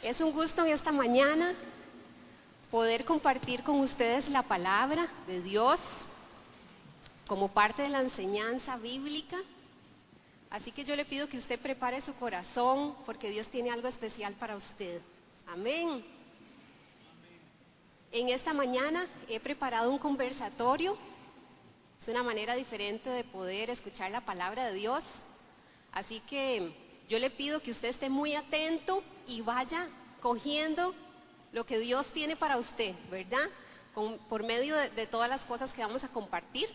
Es un gusto en esta mañana poder compartir con ustedes la palabra de Dios como parte de la enseñanza bíblica. Así que yo le pido que usted prepare su corazón porque Dios tiene algo especial para usted. Amén. En esta mañana he preparado un conversatorio. Es una manera diferente de poder escuchar la palabra de Dios. Así que yo le pido que usted esté muy atento y vaya cogiendo lo que Dios tiene para usted, ¿verdad? Por medio de todas las cosas que vamos a compartir.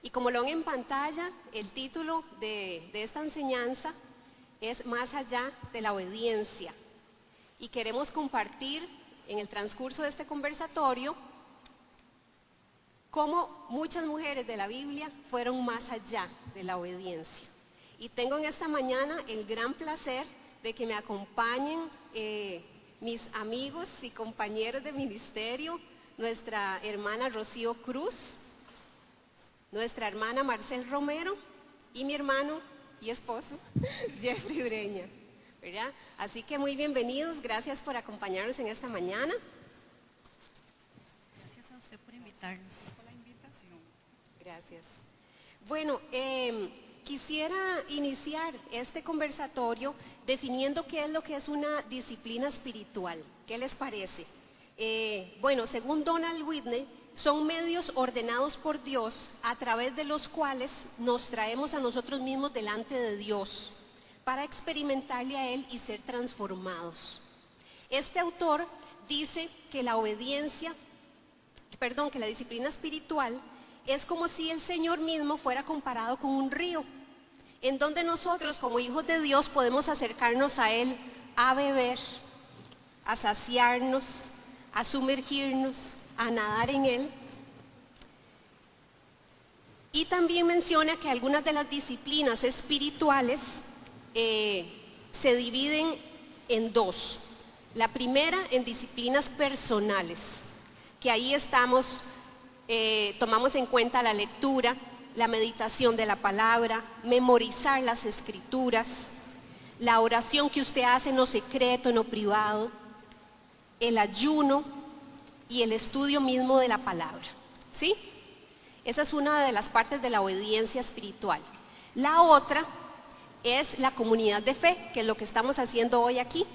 Y como lo ven en pantalla, el título de esta enseñanza es Más allá de la obediencia. Y queremos compartir en el transcurso de este conversatorio cómo muchas mujeres de la Biblia fueron más allá de la obediencia. Y tengo en esta mañana el gran placer de que me acompañen mis amigos y compañeros de ministerio, nuestra hermana Rocío Cruz, nuestra hermana Marcel Romero y mi hermano y esposo Jeffrey Ureña, ¿verdad? Así que muy bienvenidos, gracias por acompañarnos en esta mañana. Gracias a usted por invitarnos. Por la invitación. Gracias. Bueno, quisiera iniciar este conversatorio definiendo qué es lo que es una disciplina espiritual. ¿Qué les parece? Bueno, según Donald Whitney, son medios ordenados por Dios a través de los cuales nos traemos a nosotros mismos delante de Dios para experimentarle a Él y ser transformados. Este autor dice que la disciplina espiritual es como si el Señor mismo fuera comparado con un río, en donde nosotros como hijos de Dios podemos acercarnos a Él a beber, a saciarnos, a sumergirnos, a nadar en Él. Y también menciona que algunas de las disciplinas espirituales se dividen en dos. La primera en disciplinas personales, que ahí tomamos en cuenta la lectura, la meditación de la palabra, memorizar las escrituras, la oración que usted hace en lo secreto, en lo privado, el ayuno y el estudio mismo de la palabra, ¿sí? Esa es una de las partes de la obediencia espiritual. La otra es la comunidad de fe, que es lo que estamos haciendo hoy aquí.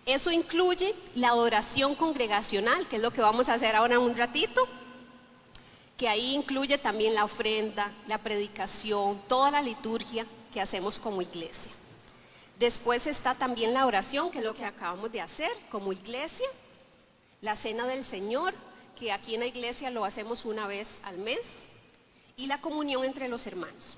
Eso incluye la adoración congregacional, que es lo que vamos a hacer ahora en un ratito, que ahí incluye también la ofrenda, la predicación, toda la liturgia que hacemos como iglesia. Después está también la oración, que es lo que acabamos de hacer como iglesia, la cena del Señor, que aquí en la iglesia lo hacemos una vez al mes, y la comunión entre los hermanos.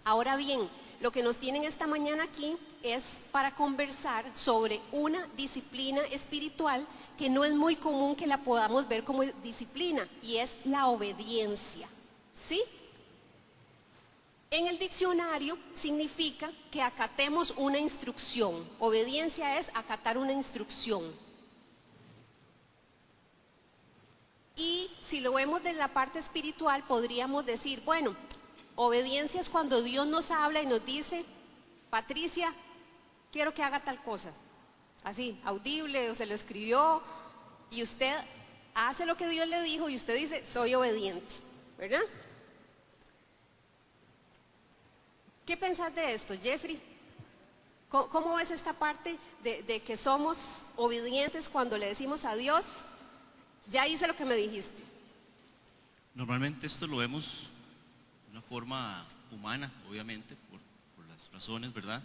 Ahora bien, lo que nos tienen esta mañana aquí es para conversar sobre una disciplina espiritual que no es muy común que la podamos ver como disciplina, y es la obediencia, ¿sí? En el diccionario significa que acatemos una instrucción. Obediencia es acatar una instrucción. Y si lo vemos de la parte espiritual, podríamos decir, bueno, obediencia es cuando Dios nos habla y nos dice, Patricia, quiero que haga tal cosa. Así, audible, o se lo escribió, y usted hace lo que Dios le dijo y usted dice, soy obediente, ¿verdad? ¿Qué pensás de esto, Jeffrey? ¿Cómo ves esta parte de que somos obedientes cuando le decimos a Dios, ya hice lo que me dijiste? Normalmente esto lo vemos de una forma humana, obviamente, por las razones, ¿verdad?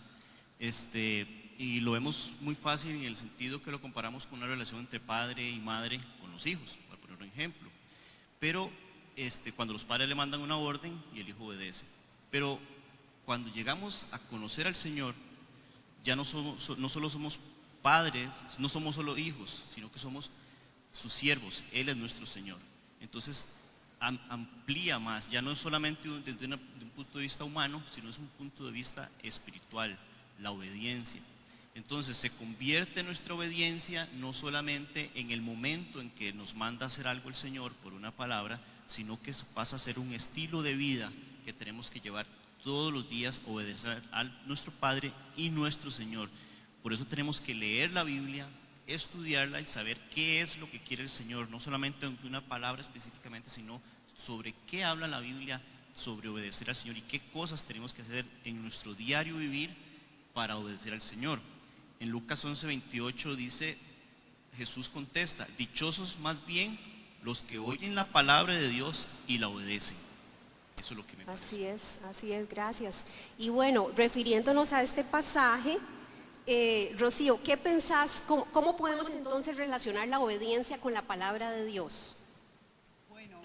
Y lo vemos muy fácil en el sentido que lo comparamos con una relación entre padre y madre con los hijos, para poner un ejemplo. Pero cuando los padres le mandan una orden y el hijo obedece. Pero cuando llegamos a conocer al Señor, ya no solo somos padres, no somos solo hijos, sino que somos sus siervos. Él es nuestro Señor. Entonces amplía más, ya no es solamente desde un punto de vista humano, sino es un punto de vista espiritual, la obediencia. Entonces se convierte nuestra obediencia no solamente en el momento en que nos manda a hacer algo el Señor por una palabra, sino que pasa a ser un estilo de vida que tenemos que llevar todos los días, obedecer a nuestro Padre y nuestro Señor. Por eso tenemos que leer la Biblia, estudiarla y saber qué es lo que quiere el Señor, no solamente una palabra específicamente, sino sobre qué habla la Biblia, sobre obedecer al Señor y qué cosas tenemos que hacer en nuestro diario vivir para obedecer al Señor. En Lucas 11:28 dice, Jesús contesta, dichosos más bien los que oyen la palabra de Dios y la obedecen. Eso es lo que me parece. Así es, gracias. Y bueno, refiriéndonos a este pasaje, Rocío, ¿qué pensás? ¿Cómo podemos entonces relacionar la obediencia con la palabra de Dios? Bueno,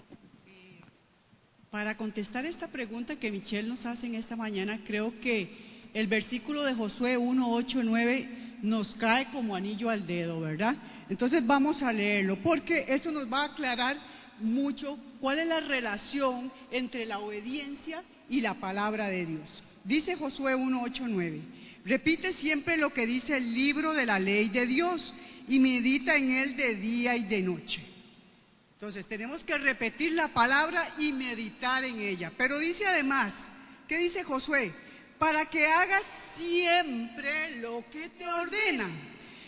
para contestar esta pregunta que Michelle nos hace en esta mañana, creo que el versículo de Josué 1, 8, 9 nos cae como anillo al dedo, ¿verdad? Entonces vamos a leerlo, porque esto nos va a aclarar mucho cuál es la relación entre la obediencia y la palabra de Dios. Dice Josué 1, 8, 9. Repite siempre lo que dice el libro de la ley de Dios y medita en él de día y de noche. Entonces tenemos que repetir la palabra y meditar en ella. Pero dice además, ¿qué dice Josué? Para que hagas siempre lo que te ordena.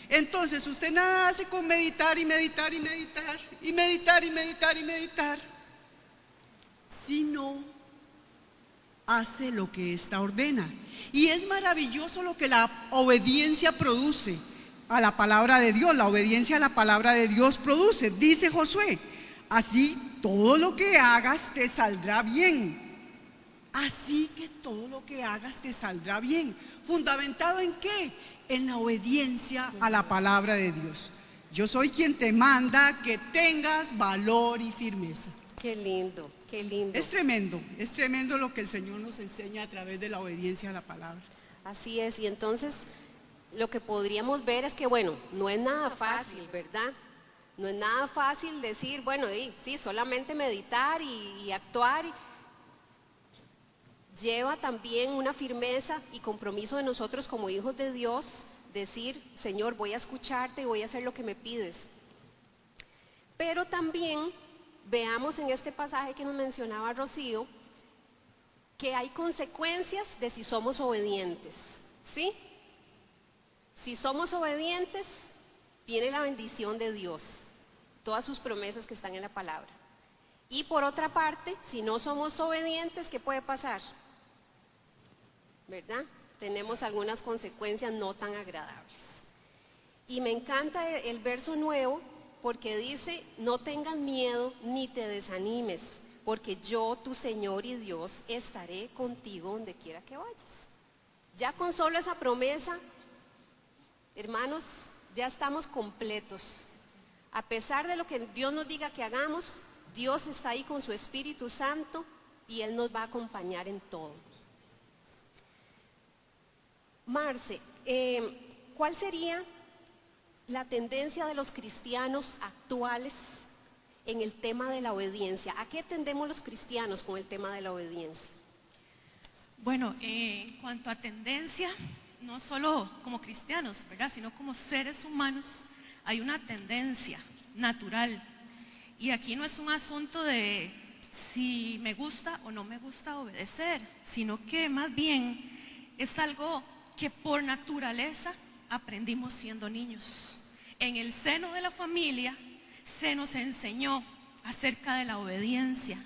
Entonces usted nada hace con meditar y meditar y meditar y meditar y meditar y meditar, sino hace lo que ésta ordena. Y es maravilloso lo que la obediencia produce a la palabra de Dios. La obediencia a la palabra de Dios produce, dice Josué, así todo lo que hagas te saldrá bien. Así que todo lo que hagas te saldrá bien. ¿Fundamentado en qué? En la obediencia a la palabra de Dios. Yo soy quien te manda que tengas valor y firmeza. Qué lindo, qué lindo. Es tremendo lo que el Señor nos enseña a través de la obediencia a la palabra. Así es, y entonces lo que podríamos ver es que, bueno, no es nada fácil, ¿verdad? No es nada fácil decir, bueno, sí, solamente meditar y actuar. Lleva también una firmeza y compromiso de nosotros como hijos de Dios, decir, Señor, voy a escucharte y voy a hacer lo que me pides. Pero también veamos en este pasaje que nos mencionaba Rocío, que hay consecuencias de si somos obedientes, ¿sí? Si somos obedientes, viene la bendición de Dios, todas sus promesas que están en la palabra. Y por otra parte, si no somos obedientes, ¿qué puede pasar? ¿Verdad? Tenemos algunas consecuencias no tan agradables. Y me encanta el verso nuevo porque dice, no tengas miedo ni te desanimes, porque yo, tu Señor y Dios, estaré contigo donde quiera que vayas. Ya con solo esa promesa, hermanos, ya estamos completos. A pesar de lo que Dios nos diga que hagamos, Dios está ahí con su Espíritu Santo y Él nos va a acompañar en todo. Marce, ¿cuál sería la tendencia de los cristianos actuales en el tema de la obediencia? ¿A qué tendemos los cristianos con el tema de la obediencia? Bueno, en cuanto a tendencia, no solo como cristianos, ¿verdad?, sino como seres humanos, hay una tendencia natural. Y aquí no es un asunto de si me gusta o no me gusta obedecer, sino que más bien es algo que por naturaleza aprendimos siendo niños. En el seno de la familia se nos enseñó acerca de la obediencia.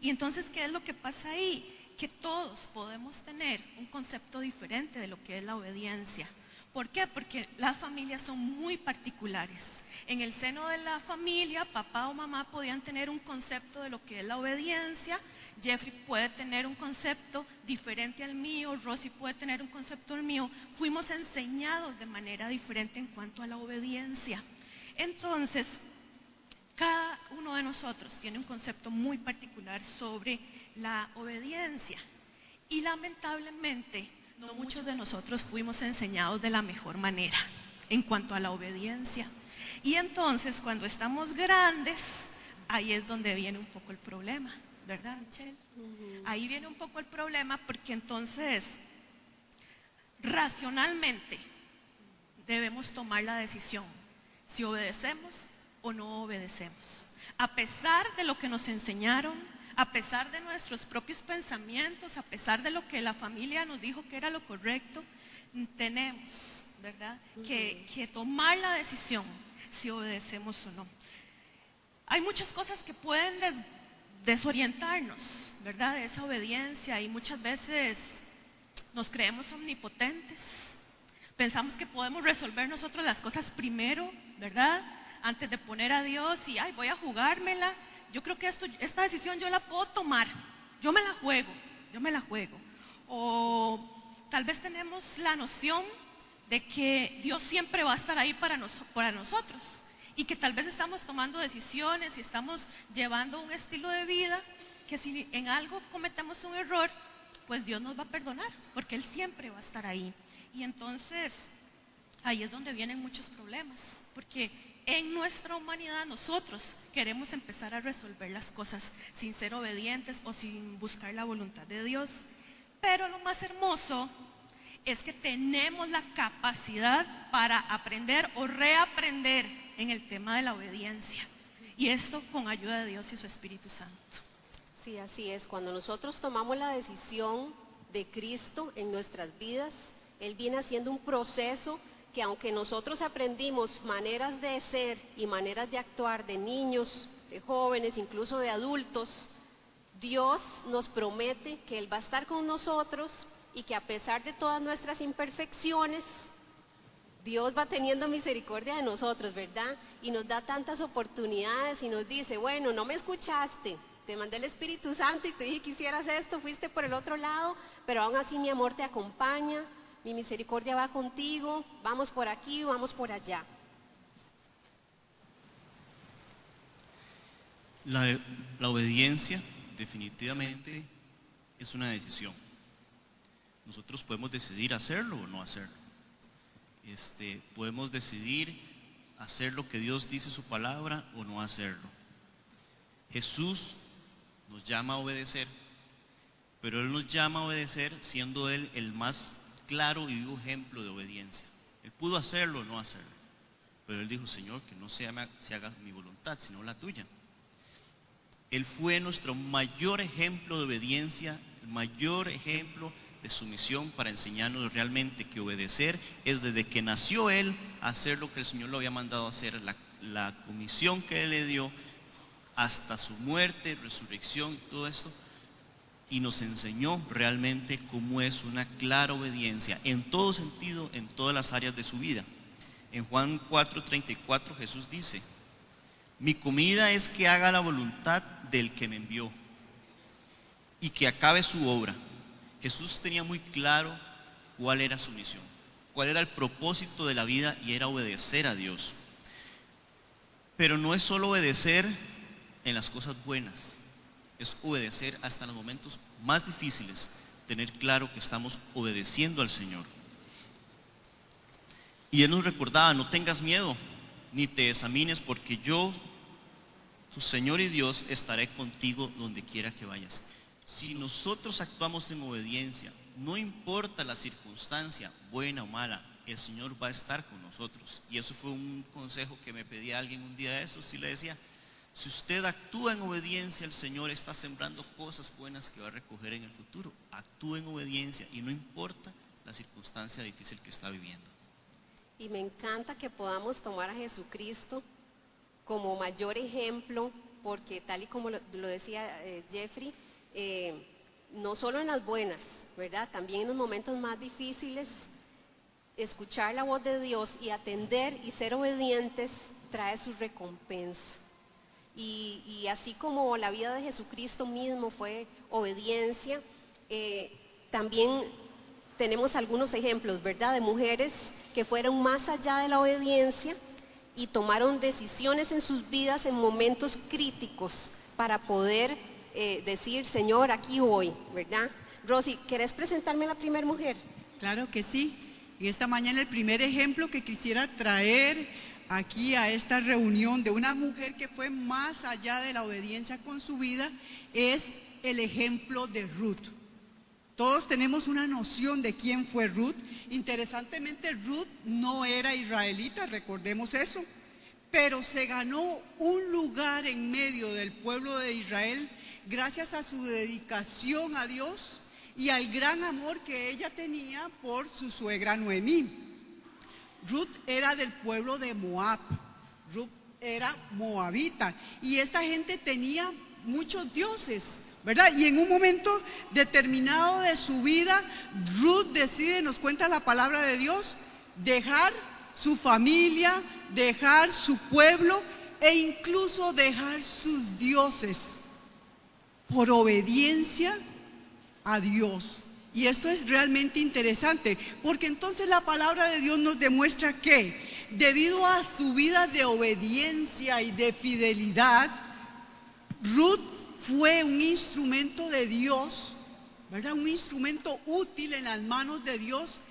Y entonces, ¿qué es lo que pasa ahí? Que todos podemos tener un concepto diferente de lo que es la obediencia. ¿Por qué? Porque las familias son muy particulares. En el seno de la familia, papá o mamá podían tener un concepto de lo que es la obediencia. Jeffrey puede tener un concepto diferente al mío, Rosy puede tener un concepto al mío. Fuimos enseñados de manera diferente en cuanto a la obediencia. Entonces, cada uno de nosotros tiene un concepto muy particular sobre la obediencia. Y lamentablemente, no muchos de nosotros fuimos enseñados de la mejor manera en cuanto a la obediencia. Y entonces, cuando estamos grandes, ahí es donde viene un poco el problema, ¿verdad, Michelle? Ahí viene un poco el problema porque entonces, racionalmente, debemos tomar la decisión si obedecemos o no obedecemos. A pesar de lo que nos enseñaron, a pesar de nuestros propios pensamientos, a pesar de lo que la familia nos dijo que era lo correcto, tenemos, ¿verdad? Que tomar la decisión si obedecemos o no. Hay muchas cosas que pueden desorientarnos, ¿verdad? De esa obediencia, y muchas veces nos creemos omnipotentes. Pensamos que podemos resolver nosotros las cosas primero, ¿verdad? Antes de poner a Dios y, voy a jugármela. Yo creo que esta decisión yo la puedo tomar. Yo me la juego. O tal vez tenemos la noción de que Dios siempre va a estar ahí para nosotros. Y que tal vez estamos tomando decisiones y estamos llevando un estilo de vida que si en algo cometemos un error, pues Dios nos va a perdonar, porque Él siempre va a estar ahí. Y entonces, ahí es donde vienen muchos problemas, porque en nuestra humanidad nosotros queremos empezar a resolver las cosas sin ser obedientes o sin buscar la voluntad de Dios. Pero lo más hermoso es que tenemos la capacidad para aprender o reaprender en el tema de la obediencia. Y esto con ayuda de Dios y su Espíritu Santo. Sí, así es. Cuando nosotros tomamos la decisión de Cristo en nuestras vidas, Él viene haciendo un proceso que, aunque nosotros aprendimos maneras de ser y maneras de actuar de niños, de jóvenes, incluso de adultos, Dios nos promete que Él va a estar con nosotros y que a pesar de todas nuestras imperfecciones, Dios va teniendo misericordia de nosotros, ¿verdad? Y nos da tantas oportunidades y nos dice, bueno, no me escuchaste, te mandé el Espíritu Santo y te dije que hicieras esto, fuiste por el otro lado, pero aún así mi amor te acompaña, mi misericordia va contigo, vamos por aquí, vamos por allá. La obediencia definitivamente es una decisión. Nosotros podemos decidir hacerlo o no hacerlo. Podemos decidir hacer lo que Dios dice en su palabra o no hacerlo. Jesús nos llama a obedecer, pero Él nos llama a obedecer siendo Él el más claro y vivo ejemplo de obediencia. Él pudo hacerlo o no hacerlo, pero Él dijo, Señor, que no se haga mi voluntad, sino la tuya. Él fue nuestro mayor ejemplo de obediencia, el mayor ejemplo de sumisión para enseñarnos realmente que obedecer es desde que nació Él hacer lo que el Señor lo había mandado a hacer, la comisión que Él le dio hasta su muerte, resurrección y todo esto, y nos enseñó realmente cómo es una clara obediencia en todo sentido, en todas las áreas de su vida. En Juan 4:34 Jesús dice, mi comida es que haga la voluntad del que me envió y que acabe su obra. Jesús tenía muy claro cuál era su misión, cuál era el propósito de la vida, y era obedecer a Dios. Pero no es solo obedecer en las cosas buenas, es obedecer hasta en los momentos más difíciles, tener claro que estamos obedeciendo al Señor. Y Él nos recordaba, no tengas miedo, ni te desamines, porque yo, tu Señor y Dios, estaré contigo donde quiera que vayas. Si nosotros actuamos en obediencia, no importa la circunstancia, buena o mala, el Señor va a estar con nosotros. Y eso fue un consejo que me pedía alguien un día de esos, y le decía, si usted actúa en obediencia, el Señor está sembrando cosas buenas que va a recoger en el futuro. Actúa en obediencia y no importa la circunstancia difícil que está viviendo. Y me encanta que podamos tomar a Jesucristo como mayor ejemplo, porque tal y como lo decía Jeffrey, no solo en las buenas, ¿verdad? También en los momentos más difíciles, escuchar la voz de Dios y atender y ser obedientes trae su recompensa. Y así como la vida de Jesucristo mismo fue obediencia, también tenemos algunos ejemplos, ¿verdad? De mujeres que fueron más allá de la obediencia y tomaron decisiones en sus vidas en momentos críticos para poder decir, Señor, aquí voy, ¿verdad? Rosy, ¿querés presentarme a la primera mujer? Claro que sí. En esta mañana el primer ejemplo que quisiera traer aquí a esta reunión de una mujer que fue más allá de la obediencia con su vida es el ejemplo de Ruth. Todos tenemos una noción de quién fue Ruth. Interesantemente, Ruth no era israelita, recordemos eso, pero se ganó un lugar en medio del pueblo de Israel gracias a su dedicación a Dios y al gran amor que ella tenía por su suegra Noemí. Ruth era del pueblo de Moab. Ruth era moabita. Y esta gente tenía muchos dioses, ¿verdad? Y en un momento determinado de su vida, Ruth decide, nos cuenta la palabra de Dios, dejar su familia, dejar su pueblo e incluso dejar sus dioses por obediencia a Dios. Y esto es realmente interesante, porque entonces la palabra de Dios nos demuestra que debido a su vida de obediencia y de fidelidad, Ruth fue un instrumento de Dios, ¿verdad? Un instrumento útil en las manos de Dios.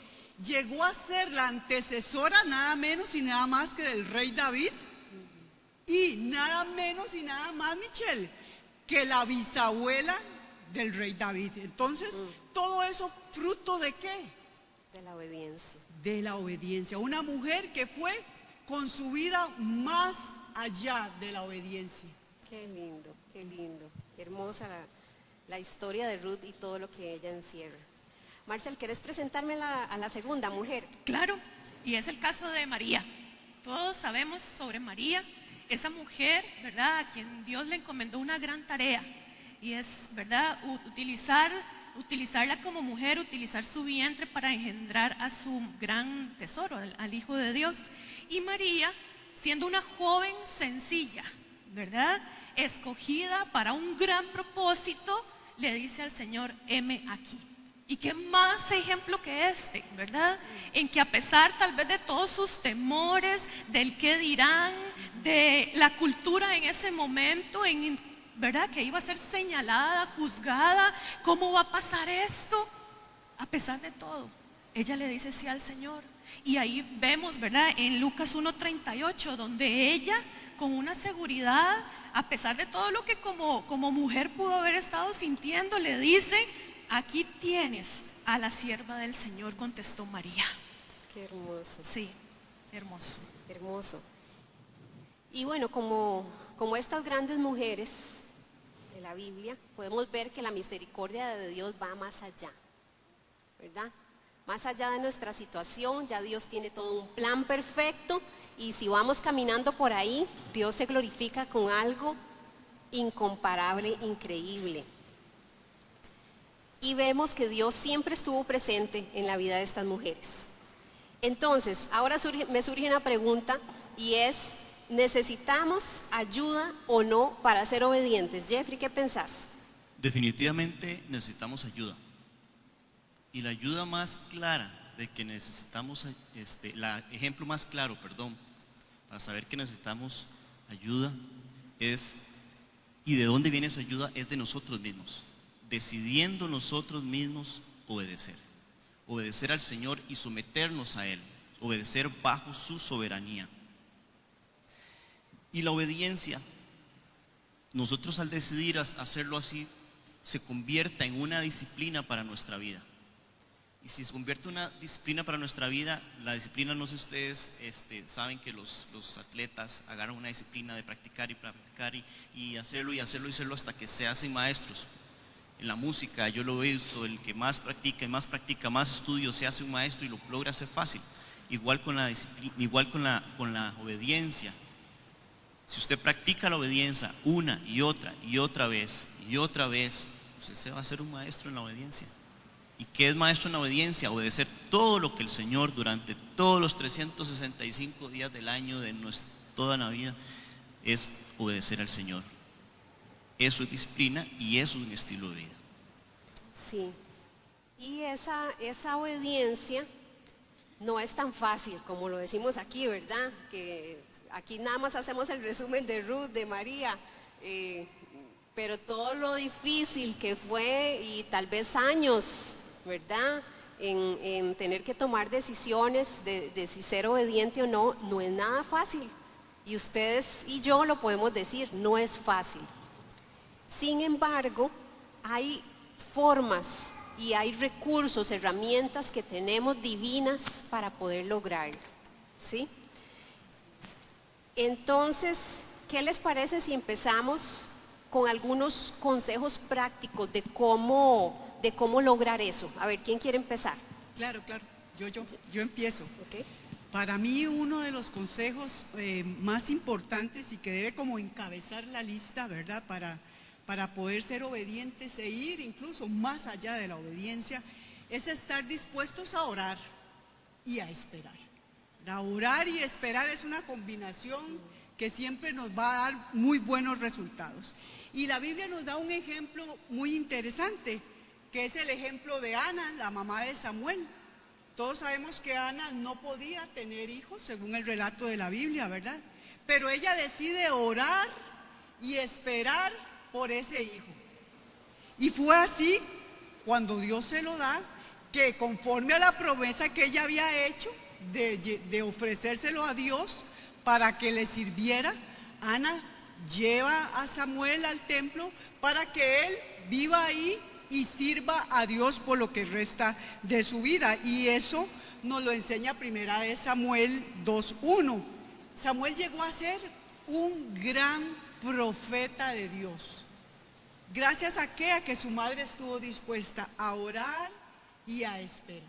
Llegó a ser la antecesora nada menos y nada más que del rey David, y nada menos y nada más, Michelle, que la bisabuela del rey David. Entonces, todo eso fruto de qué? De la obediencia. De la obediencia. Una mujer que fue con su vida más allá de la obediencia. Qué lindo, qué lindo. Hermosa la historia de Ruth y todo lo que ella encierra. Marcel, ¿quieres presentarme a la segunda mujer? Claro, y es el caso de María. Todos sabemos sobre María, esa mujer, ¿verdad?, a quien Dios le encomendó una gran tarea, y es, ¿verdad?, utilizarla como mujer, utilizar su vientre para engendrar a su gran tesoro, al Hijo de Dios. Y María, siendo una joven sencilla, ¿verdad?, escogida para un gran propósito, le dice al Señor: heme aquí. Y qué más ejemplo que este, ¿verdad? En que a pesar tal vez de todos sus temores, del qué dirán, de la cultura en ese momento, ¿verdad?, que iba a ser señalada, juzgada, ¿cómo va a pasar esto? A pesar de todo, ella le dice sí al Señor. Y ahí vemos, ¿verdad?, en Lucas 1:38, donde ella, con una seguridad, a pesar de todo lo que como mujer pudo haber estado sintiendo, le dice: aquí tienes a la sierva del Señor, contestó María. Qué hermoso. Sí, hermoso. Hermoso. Y bueno, como estas grandes mujeres de la Biblia, podemos ver que la misericordia de Dios va más allá, ¿verdad? Más allá de nuestra situación, ya Dios tiene todo un plan perfecto, y si vamos caminando por ahí, Dios se glorifica con algo incomparable, increíble. Y vemos que Dios siempre estuvo presente en la vida de estas mujeres. Entonces, ahora me surge una pregunta, y es: ¿necesitamos ayuda o no para ser obedientes? Jeffrey, ¿qué pensás? Definitivamente necesitamos ayuda. Y la ayuda más clara de que necesitamos, ejemplo más claro, para saber que necesitamos ayuda y de dónde viene esa ayuda, es de nosotros mismos. Decidiendo nosotros mismos obedecer al Señor y someternos a Él, obedecer bajo su soberanía. Y la obediencia, nosotros al decidir hacerlo así, se convierta en una disciplina para nuestra vida. Y si se convierte en una disciplina para nuestra vida, la disciplina, no sé si ustedes saben que los atletas agarran una disciplina de practicar y hacerlo hasta que se hacen maestros. En la música yo lo he visto: el que más practica, más estudio, se hace un maestro y lo logra hacer fácil. Igual con la disciplina, igual con la obediencia. Si usted practica la obediencia una y otra vez, usted se va a hacer un maestro en la obediencia. ¿Y qué es maestro en la obediencia? Obedecer todo lo que el Señor durante todos los 365 días del año de toda la vida es obedecer al Señor. Eso es disciplina y eso es un estilo de vida. Sí. Y esa obediencia no es tan fácil como lo decimos aquí, ¿verdad? Que aquí nada más hacemos el resumen de Ruth, de María, pero todo lo difícil que fue, y tal vez años, ¿verdad?, en tener que tomar decisiones de si ser obediente o no, no es nada fácil. Y ustedes y yo lo podemos decir, no es fácil. Sin embargo, hay formas y hay recursos, herramientas que tenemos divinas para poder lograrlo, ¿sí? Entonces, ¿qué les parece si empezamos con algunos consejos prácticos de cómo lograr eso? A ver, ¿quién quiere empezar? Claro, yo empiezo. Okay. Para mí uno de los consejos más importantes y que debe como encabezar la lista, ¿verdad? Para poder ser obedientes e ir incluso más allá de la obediencia, es estar dispuestos a orar y a esperar. La orar y esperar es una combinación que siempre nos va a dar muy buenos resultados. Y la Biblia nos da un ejemplo muy interesante, que es el ejemplo de Ana, la mamá de Samuel. Todos sabemos que Ana no podía tener hijos, según el relato de la Biblia, ¿verdad? Pero ella decide orar y esperar por ese hijo. Y fue así, cuando Dios se lo da, que conforme a la promesa que ella había hecho de ofrecérselo a Dios para que le sirviera, Ana lleva a Samuel al templo para que él viva ahí y sirva a Dios por lo que resta de su vida. Y eso nos lo enseña Primera de Samuel 2:1. Samuel llegó a ser un gran profeta de Dios. ¿Gracias a qué? A que su madre estuvo dispuesta a orar y a esperar.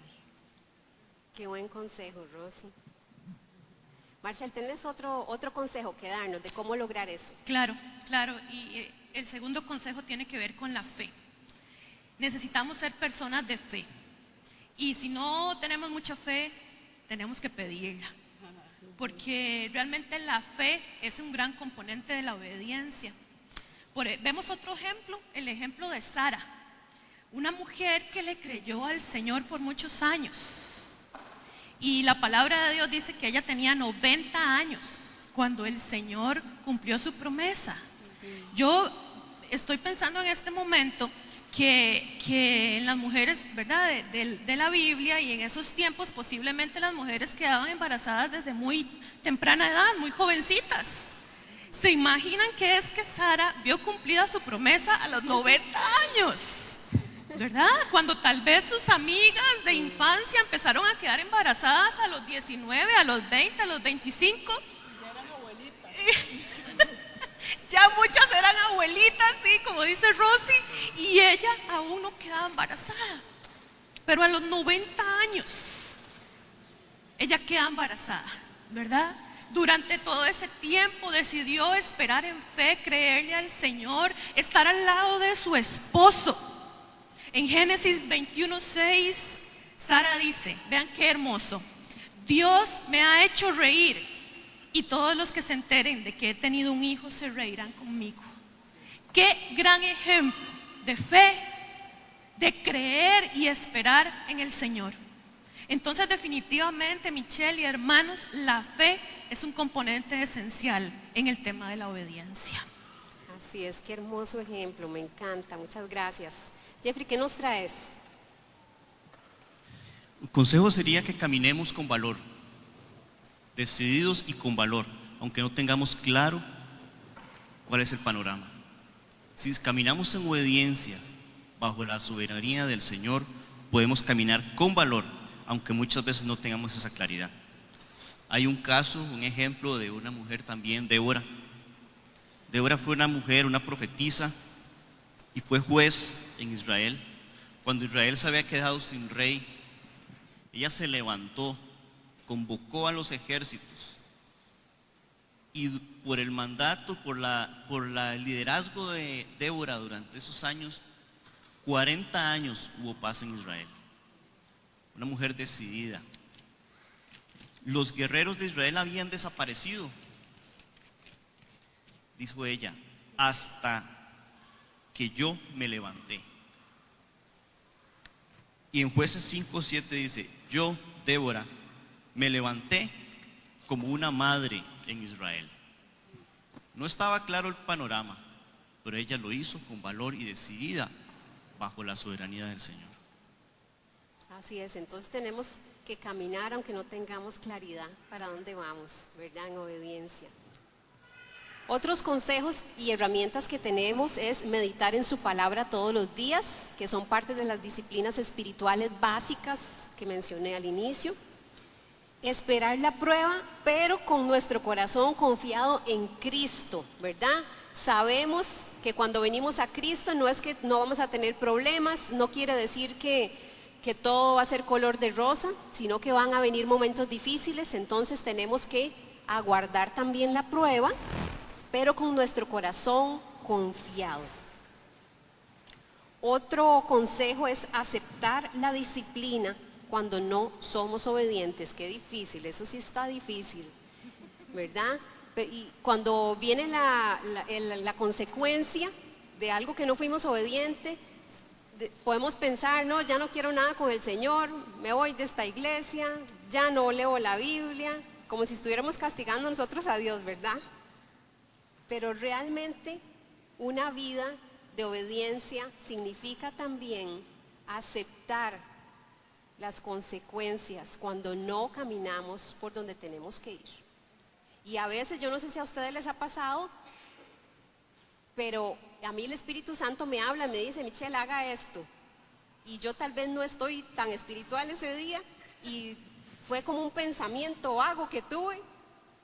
Qué buen consejo, Rosy. Marcel, ¿tenés otro consejo que darnos de cómo lograr eso? Claro, claro. Y el segundo consejo tiene que ver con la fe. Necesitamos ser personas de fe. Y si no tenemos mucha fe, tenemos que pedirla. Porque realmente la fe es un gran componente de la obediencia. Vemos otro ejemplo, el ejemplo de Sara. Una mujer que le creyó al Señor por muchos años. Y la palabra de Dios dice que ella tenía 90 años cuando el Señor cumplió su promesa. Yo estoy pensando en este momento que en las mujeres, ¿verdad?, de la Biblia, y en esos tiempos posiblemente las mujeres quedaban embarazadas desde muy temprana edad, muy jovencitas. ¿Se imaginan que es que Sara vio cumplida su promesa a los 90 años? ¿Verdad? Cuando tal vez sus amigas de infancia empezaron a quedar embarazadas a los 19, a los 20, a los 25. Ya eran abuelitas. Ya muchas eran abuelitas, sí, como dice Rosy, y ella aún no quedaba embarazada. Pero a los 90 años, ella queda embarazada, ¿verdad? Durante todo ese tiempo decidió esperar en fe, creerle al Señor, estar al lado de su esposo. En Génesis 21:6, Sara dice, vean qué hermoso: Dios me ha hecho reír, y todos los que se enteren de que he tenido un hijo se reirán conmigo. Qué gran ejemplo de fe, de creer y esperar en el Señor. Entonces, definitivamente, Michelle y hermanos, la fe es un componente esencial en el tema de la obediencia. Así es, qué hermoso ejemplo, me encanta, muchas gracias. Jeffrey, ¿qué nos traes? El consejo sería que caminemos con valor, decididos y con valor, aunque no tengamos claro cuál es el panorama. Si caminamos en obediencia bajo la soberanía del Señor, podemos caminar con valor, aunque muchas veces no tengamos esa claridad. Hay un caso, un ejemplo de una mujer también, Débora. Débora fue una mujer, una profetisa, y fue juez en Israel. Cuando Israel se había quedado sin rey, ella se levantó, convocó a los ejércitos, y por el mandato, por el liderazgo de Débora durante esos años, 40 años hubo paz en Israel. Una mujer decidida. Los guerreros de Israel habían desaparecido, dijo ella, hasta que yo me levanté. Y en Jueces 5:7 dice, yo, Débora, me levanté como una madre en Israel. No estaba claro el panorama, pero ella lo hizo con valor y decidida bajo la soberanía del Señor. Así es, entonces tenemos que caminar aunque no tengamos claridad para dónde vamos, ¿verdad? En obediencia. Otros consejos y herramientas que tenemos es meditar en su palabra todos los días, que son parte de las disciplinas espirituales básicas que mencioné al inicio. Esperar la prueba, pero con nuestro corazón confiado en Cristo, ¿verdad? Sabemos que cuando venimos a Cristo no es que no vamos a tener problemas, no quiere decir que que todo va a ser color de rosa, sino que van a venir momentos difíciles, entonces tenemos que aguardar también la prueba, pero con nuestro corazón confiado. Otro consejo es aceptar la disciplina cuando no somos obedientes. Qué difícil, eso sí está difícil, ¿verdad? Y cuando viene la consecuencia de algo que no fuimos obedientes, podemos pensar, no, ya no quiero nada con el Señor, me voy de esta iglesia, ya no leo la Biblia, como si estuviéramos castigando nosotros a Dios, ¿verdad? Pero realmente una vida de obediencia significa también aceptar las consecuencias cuando no caminamos por donde tenemos que ir. Y a veces, yo no sé si a ustedes les ha pasado, pero a mí el Espíritu Santo me habla, me dice, Michelle, haga esto. Y yo tal vez no estoy tan espiritual ese día y fue como un pensamiento vago que tuve.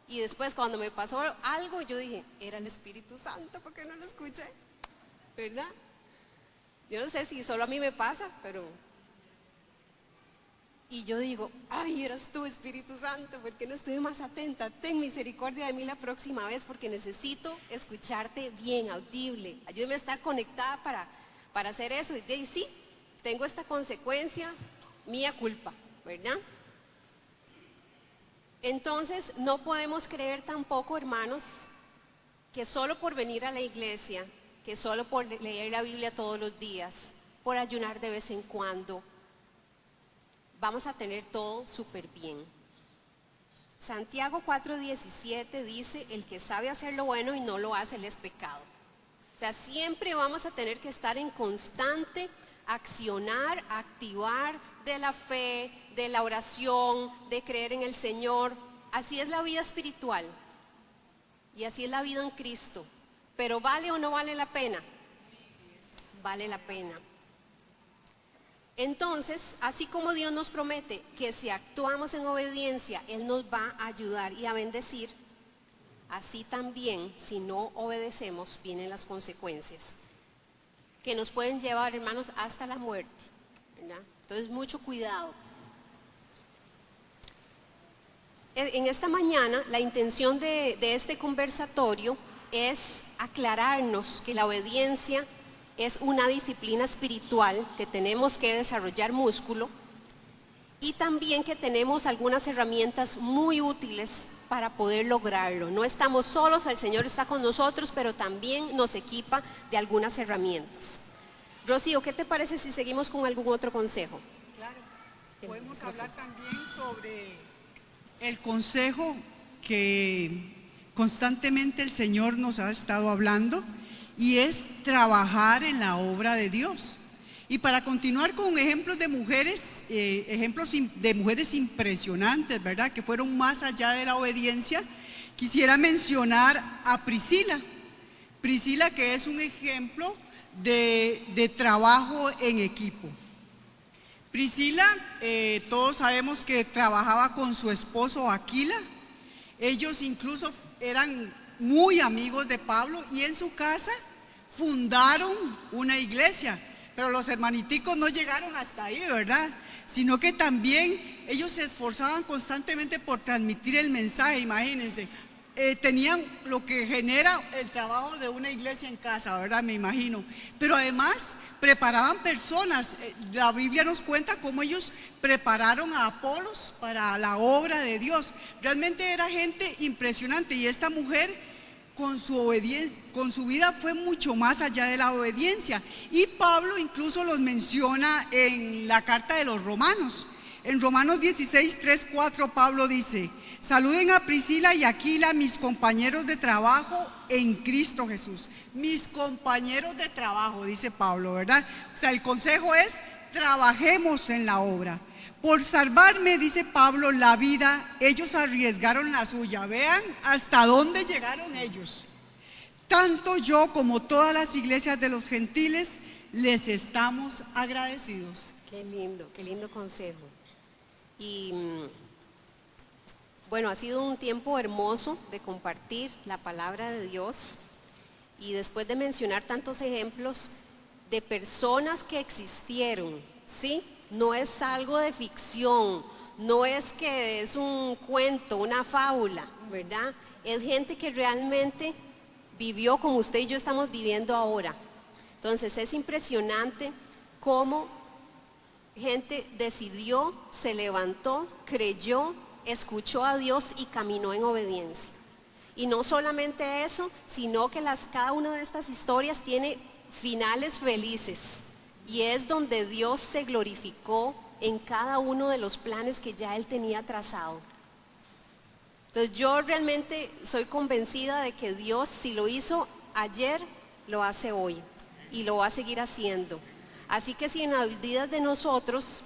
Y después cuando me pasó algo, yo dije, era el Espíritu Santo, ¿por qué no lo escuché? ¿Verdad? Yo no sé si solo a mí me pasa, pero... Y yo digo, ay, eras tú, Espíritu Santo, ¿por qué no estuve más atenta? Ten misericordia de mí la próxima vez, porque necesito escucharte bien, audible. Ayúdame a estar conectada para hacer eso. Y sí, tengo esta consecuencia, mía culpa, ¿verdad? Entonces, no podemos creer tampoco, hermanos, que solo por venir a la iglesia, que solo por leer la Biblia todos los días, por ayunar de vez en cuando, vamos a tener todo súper bien. Santiago 4:17 dice, el que sabe hacer lo bueno y no lo hace, él es pecado. O sea, siempre vamos a tener que estar en constante accionar, activar de la fe, de la oración, de creer en el Señor. Así es la vida espiritual y así es la vida en Cristo. Pero ¿vale o no vale la pena? Vale la pena. Entonces, así como Dios nos promete que si actuamos en obediencia, Él nos va a ayudar y a bendecir, así también, si no obedecemos, vienen las consecuencias que nos pueden llevar, hermanos, hasta la muerte, ¿verdad? Entonces, mucho cuidado. En esta mañana, la intención de este conversatorio es aclararnos que la obediencia es una disciplina espiritual que tenemos que desarrollar músculo y también que tenemos algunas herramientas muy útiles para poder lograrlo. No estamos solos, el Señor está con nosotros, pero también nos equipa de algunas herramientas. Rocío, ¿qué te parece si seguimos con algún otro consejo? Claro, podemos hablar también sobre el consejo que constantemente el Señor nos ha estado hablando, y es trabajar en la obra de Dios. Y para continuar con ejemplos de mujeres, impresionantes, ¿verdad? Que fueron más allá de la obediencia, quisiera mencionar a Priscila. Priscila, que es un ejemplo de trabajo en equipo. Priscila, todos sabemos que trabajaba con su esposo Aquila. Ellos incluso eran muy amigos de Pablo y en su casa fundaron una iglesia, pero los hermaniticos no llegaron hasta ahí, ¿verdad? Sino que también ellos se esforzaban constantemente por transmitir el mensaje. Imagínense, tenían lo que genera el trabajo de una iglesia en casa, ¿verdad? Me imagino, pero además preparaban personas. La Biblia nos cuenta cómo ellos prepararon a Apolos para la obra de Dios. Realmente era gente impresionante, y esta mujer con su vida fue mucho más allá de la obediencia, y Pablo incluso los menciona en la carta de los Romanos. En Romanos 16, 3, 4 Pablo dice: saluden a Priscila y Aquila, mis compañeros de trabajo en Cristo Jesús. Mis compañeros de trabajo, dice Pablo, ¿verdad? O sea, el consejo es: trabajemos en la obra. Por salvarme, dice Pablo, la vida, ellos arriesgaron la suya. Vean hasta dónde llegaron ellos. Tanto yo como todas las iglesias de los gentiles les estamos agradecidos. Qué lindo consejo. Y bueno, ha sido un tiempo hermoso de compartir la palabra de Dios, y después de mencionar tantos ejemplos de personas que existieron, ¿sí?, no es algo de ficción, no es que es un cuento, una fábula, ¿verdad? Es gente que realmente vivió como usted y yo estamos viviendo ahora. Entonces es impresionante cómo gente decidió, se levantó, creyó, escuchó a Dios y caminó en obediencia. Y no solamente eso, sino que cada una de estas historias tiene finales felices. Y es donde Dios se glorificó en cada uno de los planes que ya Él tenía trazado. Entonces yo realmente soy convencida de que Dios, si lo hizo ayer, lo hace hoy y lo va a seguir haciendo. Así que si en las vidas de nosotros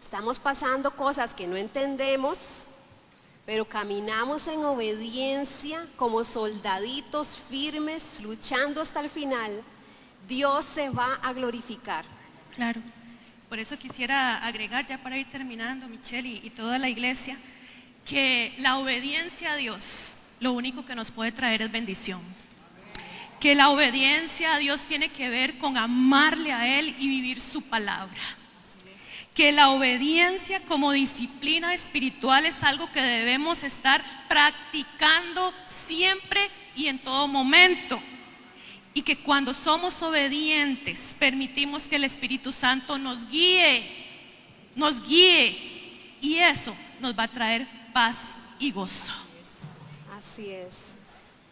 estamos pasando cosas que no entendemos, pero caminamos en obediencia como soldaditos firmes, luchando hasta el final, Dios se va a glorificar. Claro. Por eso quisiera agregar, ya para ir terminando, Michelle y toda la iglesia, que la obediencia a Dios, lo único que nos puede traer es bendición. Que la obediencia a Dios tiene que ver con amarle a Él y vivir su palabra. Que la obediencia como disciplina espiritual es algo que debemos estar practicando siempre y en todo momento. Y que cuando somos obedientes, permitimos que el Espíritu Santo nos guíe, y eso nos va a traer paz y gozo. Así es.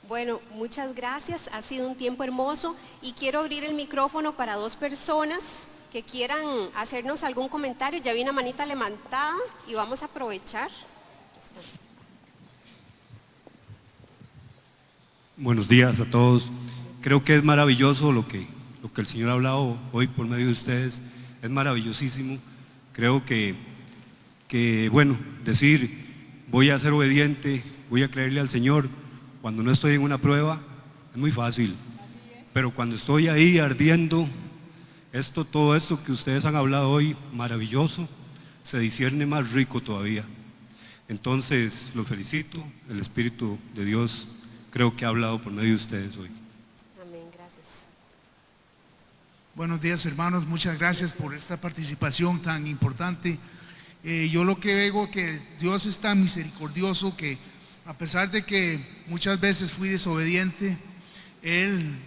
Bueno, muchas gracias, ha sido un tiempo hermoso y quiero abrir el micrófono para 2 personas que quieran hacernos algún comentario. Ya vi una manita levantada y vamos a aprovechar. Buenos días a todos. Creo que es maravilloso lo que el Señor ha hablado hoy por medio de ustedes. Es maravillosísimo. Creo que bueno, decir voy a ser obediente, voy a creerle al Señor cuando no estoy en una prueba es muy fácil. Pero cuando estoy ahí ardiendo, todo esto que ustedes han hablado hoy, maravilloso, se discierne más rico todavía. Entonces, los felicito. El Espíritu de Dios creo que ha hablado por medio de ustedes hoy. Amén, gracias. Buenos días, hermanos, muchas gracias por esta participación tan importante. Yo lo que veo que Dios es tan misericordioso que a pesar de que muchas veces fui desobediente, Él,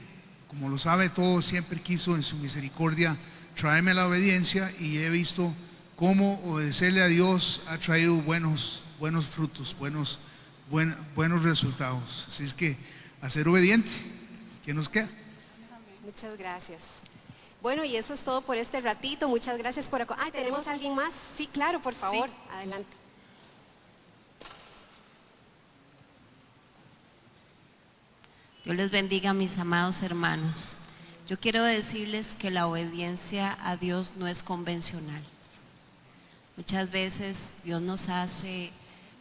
como lo sabe todo, siempre quiso en su misericordia traerme la obediencia, y he visto cómo obedecerle a Dios ha traído buenos frutos, buenos resultados. Así es que a ser obediente, ¿qué nos queda? Muchas gracias. Bueno, y eso es todo por este ratito. Muchas gracias por acompañarnos. ¿Tenemos alguien más? Sí, claro, por favor, sí. Adelante. Dios les bendiga, mis amados hermanos. Yo quiero decirles que la obediencia a Dios no es convencional. Muchas veces Dios nos hace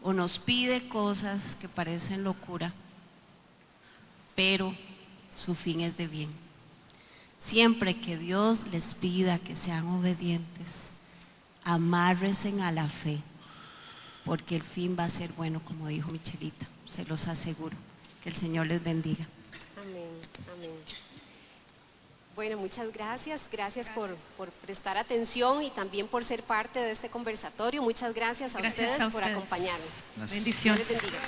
o nos pide cosas que parecen locura, pero su fin es de bien. Siempre que Dios les pida que sean obedientes, amárrense a la fe, porque el fin va a ser bueno, como dijo Michelita, se los aseguro. Que el Señor les bendiga. Amén, amén. Bueno, muchas gracias. Gracias por prestar atención y también por ser parte de este conversatorio. Muchas gracias a ustedes por acompañarnos. Bendiciones. Dios les bendiga.